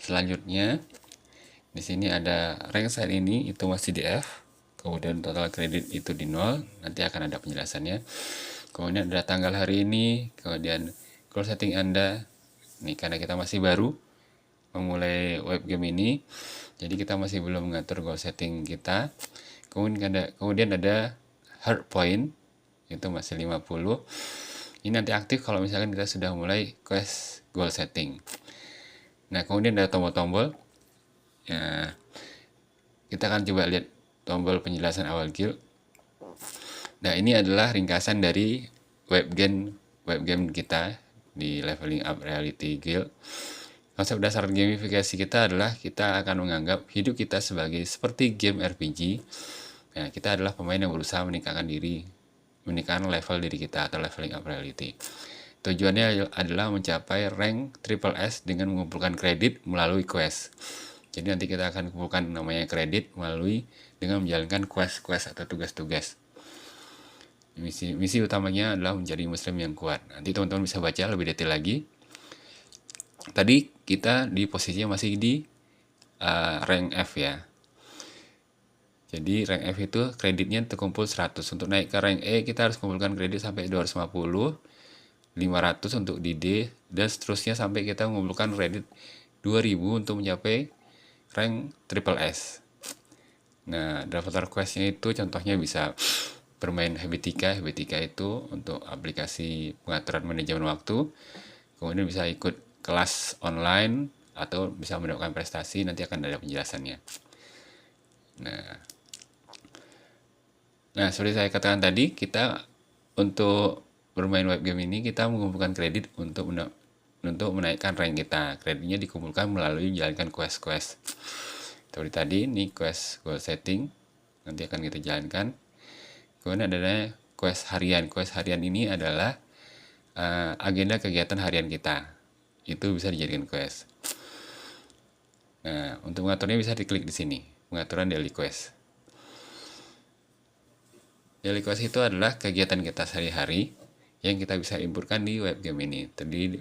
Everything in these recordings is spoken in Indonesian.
Selanjutnya di sini ada rank saat ini itu masih di F, kemudian total kredit itu di 0, nanti akan ada penjelasannya. Kemudian ada tanggal hari ini, kemudian goal setting Anda. Ini karena kita masih baru memulai web game ini, jadi kita masih belum mengatur goal setting kita. Kemudian ada hard point, itu masih 50. Ini nanti aktif kalau misalkan kita sudah mulai quest goal setting. Nah, kemudian ada tombol-tombol. Ya, kita akan coba lihat tombol penjelasan awal guild. Nah, ini adalah ringkasan dari web game kita di Leveling Up Reality Guild. Konsep dasar gamifikasi kita adalah kita akan menganggap hidup kita sebagai seperti game RPG. Nah, kita adalah pemain yang berusaha meningkatkan level diri kita atau leveling up reality. Tujuannya adalah mencapai rank triple S dengan mengumpulkan kredit melalui quest. Jadi nanti kita akan kumpulkan namanya kredit dengan menjalankan quest atau tugas-tugas. Misi utamanya adalah menjadi muslim yang kuat. Nanti teman-teman bisa baca lebih detail lagi. Tadi kita di posisinya masih di rank F ya. Jadi rank F itu kreditnya terkumpul 100. Untuk naik ke rank E kita harus kumpulkan kredit sampai 250, 500 untuk di D, dan seterusnya sampai kita mengumpulkan kredit 2000 untuk mencapai rank triple S. Nah, daftar questnya itu contohnya bisa bermain Habitika. Habitika itu untuk aplikasi pengaturan manajemen waktu. Kemudian bisa ikut kelas online atau bisa mendapatkan prestasi, nanti akan ada penjelasannya. Nah, seperti saya katakan tadi, kita untuk bermain web game ini kita mengumpulkan kredit untuk menaikkan rank kita. Kreditnya dikumpulkan melalui menjalankan quest-quest. Seperti tadi, ini quest goal setting, nanti akan kita jalankan. Kemudian ada quest harian. Quest harian ini adalah agenda kegiatan harian kita. Itu bisa dijadikan quest. Nah, untuk mengaturnya bisa diklik di sini, pengaturan daily quest. Daily quest itu adalah kegiatan kita sehari-hari yang kita bisa inputkan di web game ini. Tadi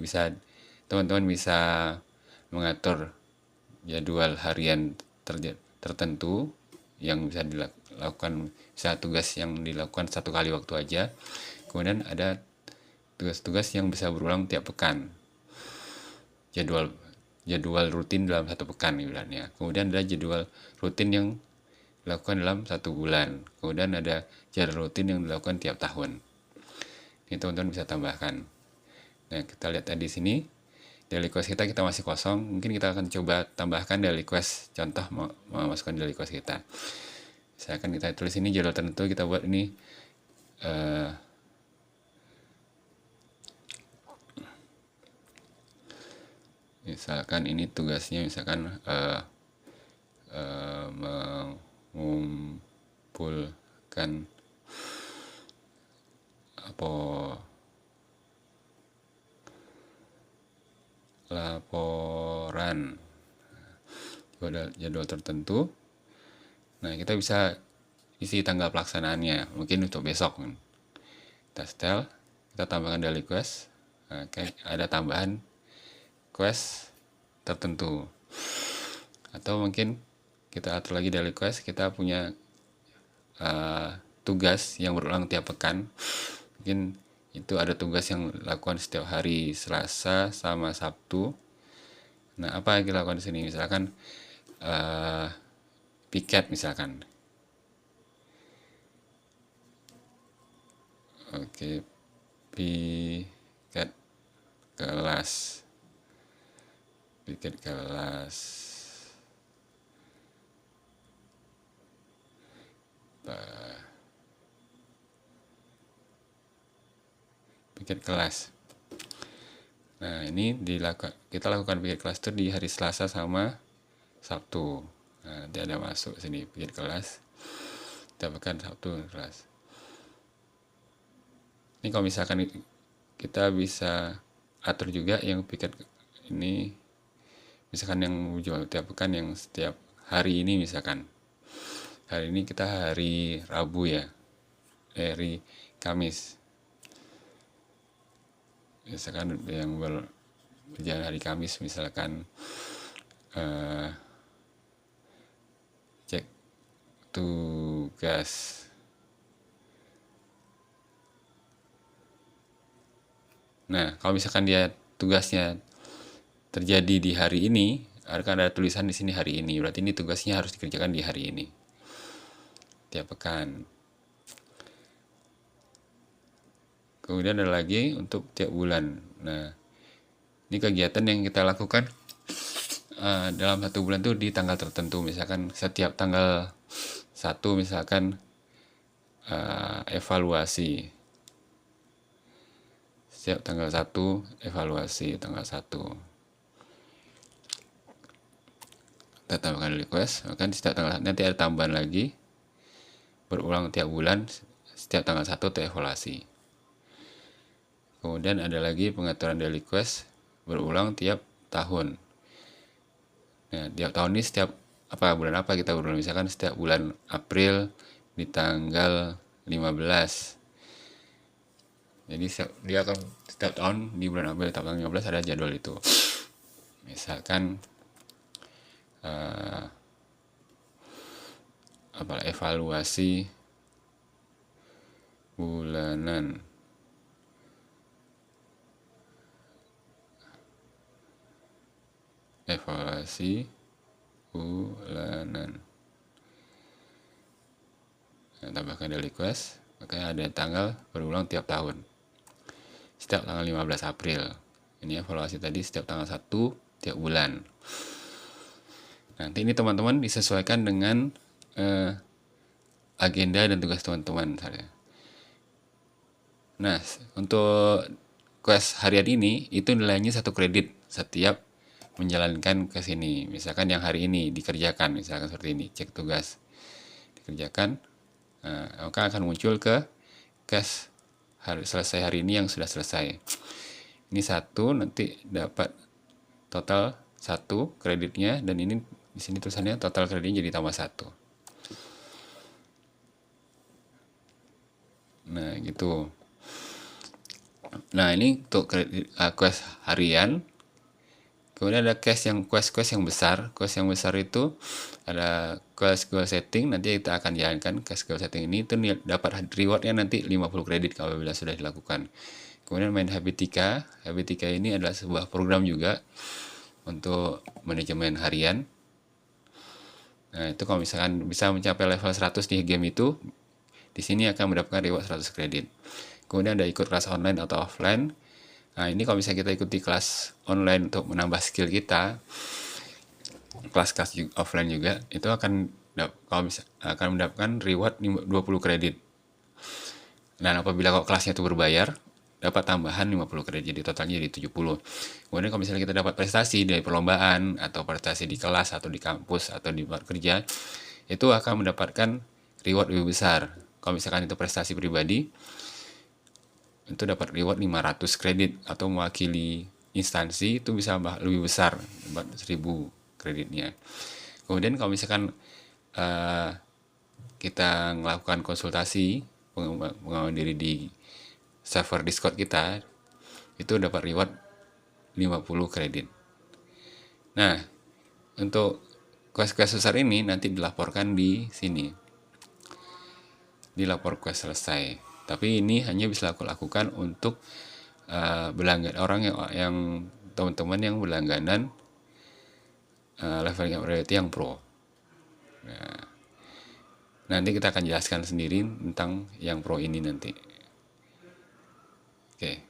teman-teman bisa mengatur jadwal harian tertentu yang bisa dilakukan, bisa tugas yang dilakukan satu kali waktu aja. Kemudian ada tugas-tugas yang bisa berulang tiap pekan. Jadwal rutin dalam satu pekan ibaratnya. Kemudian ada jadwal rutin yang dilakukan dalam 1 bulan. Kemudian ada jadwal rutin yang dilakukan tiap tahun. Ini teman-teman bisa tambahkan. Nah, kita lihat tadi sini daily quest kita masih kosong. Mungkin kita akan coba tambahkan daily quest, contoh memasukkan daily quest kita. Misalkan kita tulis ini jadwal tertentu, kita buat ini misalkan ini tugasnya misalkan mengumpulkan laporan jadwal tertentu. Nah, kita bisa isi tanggal pelaksanaannya, mungkin untuk besok. Kita setel, kita tambahkan daily quest. Nah, ada tambahan quest tertentu. Atau mungkin kita atur lagi daily quest, kita punya tugas yang berulang tiap pekan. Mungkin itu ada tugas yang dilakukan setiap hari Selasa sama Sabtu. Nah, apa yang kita lakukan di sini? Misalkan piket misalkan. Oke, piket kelas. Piket kelas. Nah, ini kita lakukan piket kelas itu di hari Selasa sama Sabtu. Nah, nanti ada masuk sini piket kelas. Kita pekan Sabtu kelas. Ini kalau misalkan kita bisa atur juga yang piket ini, misalkan yang jual tiap pekan, yang setiap hari ini misalkan. Hari ini kita hari Rabu ya. Hari Kamis. Misalkan yang berjalan hari Kamis misalkan eh, cek tugas. Nah, kalau misalkan dia tugasnya terjadi di hari ini, akan ada tulisan di sini hari ini. Berarti ini tugasnya harus dikerjakan di hari ini. Tiap pekan. Kemudian ada lagi untuk tiap bulan. Nah, ini kegiatan yang kita lakukan dalam satu bulan tuh di tanggal tertentu. Misalkan setiap tanggal 1 misalkan evaluasi. Setiap tanggal 1 evaluasi tanggal 1. Kita tambahkan request, maka setiap tanggal nanti ada tambahan lagi berulang tiap bulan setiap tanggal 1 itu evaluasi. Kemudian ada lagi pengaturan daily request berulang tiap tahun. Nah, tiap tahun ini setiap bulan apa kita berulang, misalkan setiap bulan April di tanggal 15. Jadi dia akan setiap tahun di bulan April tanggal 15 ada jadwal itu. Misalkan evaluasi bulanan. Evaluasi bulanan. Nah, tambahkan daily request, makanya ada tanggal berulang tiap tahun. Setiap tanggal 15 April. Ini evaluasi tadi setiap tanggal 1 tiap bulan. Nanti ini teman-teman disesuaikan dengan agenda dan tugas teman-teman. Nah, untuk quest harian ini itu nilainya 1 kredit setiap menjalankan ke sini. Misalkan yang hari ini dikerjakan, misalkan seperti ini, cek tugas dikerjakan, maka akan muncul ke quest selesai hari ini yang sudah selesai. Ini 1, nanti dapat total 1 kreditnya, dan ini di sini tulisannya total kreditnya jadi tambah 1. Nah, gitu. Nah, ini untuk quest harian. Kemudian ada quest yang besar. Quest yang besar itu ada quest goal setting. Nanti kita akan jalankan quest goal setting ini, itu dapat rewardnya nanti 50 kredit kalau bila sudah dilakukan. Kemudian main Habitika. Habitika ini adalah sebuah program juga untuk manajemen harian. Nah, itu kalau misalkan bisa mencapai level 100 di game itu, di sini akan mendapatkan reward 100 kredit. Kemudian ada ikut kelas online atau offline. Nah, ini kalau misalnya kita ikuti kelas online untuk menambah skill kita, kelas-kelas offline juga, itu akan mendapatkan reward 20 kredit. Dan apabila kalau kelasnya itu berbayar, dapat tambahan 50 kredit, jadi totalnya jadi 70. Kemudian kalau misalnya kita dapat prestasi dari perlombaan, atau prestasi di kelas, atau di kampus, atau di tempat kerja, itu akan mendapatkan reward lebih besar. Kalau misalkan itu prestasi pribadi, itu dapat reward 500 kredit, atau mewakili instansi itu bisa lebih besar, dapat 1000 kreditnya. Kemudian kalau misalkan kita melakukan konsultasi pengembangan diri di server Discord kita, itu dapat reward 50 kredit. Nah, untuk quest-quest besar ini nanti dilaporkan di sini, dilapor quest selesai. Tapi ini hanya bisa aku lakukan untuk orang yang teman-teman yang berlangganan level priority yang pro. Nah, nanti kita akan jelaskan sendiri tentang yang pro ini nanti. Oke.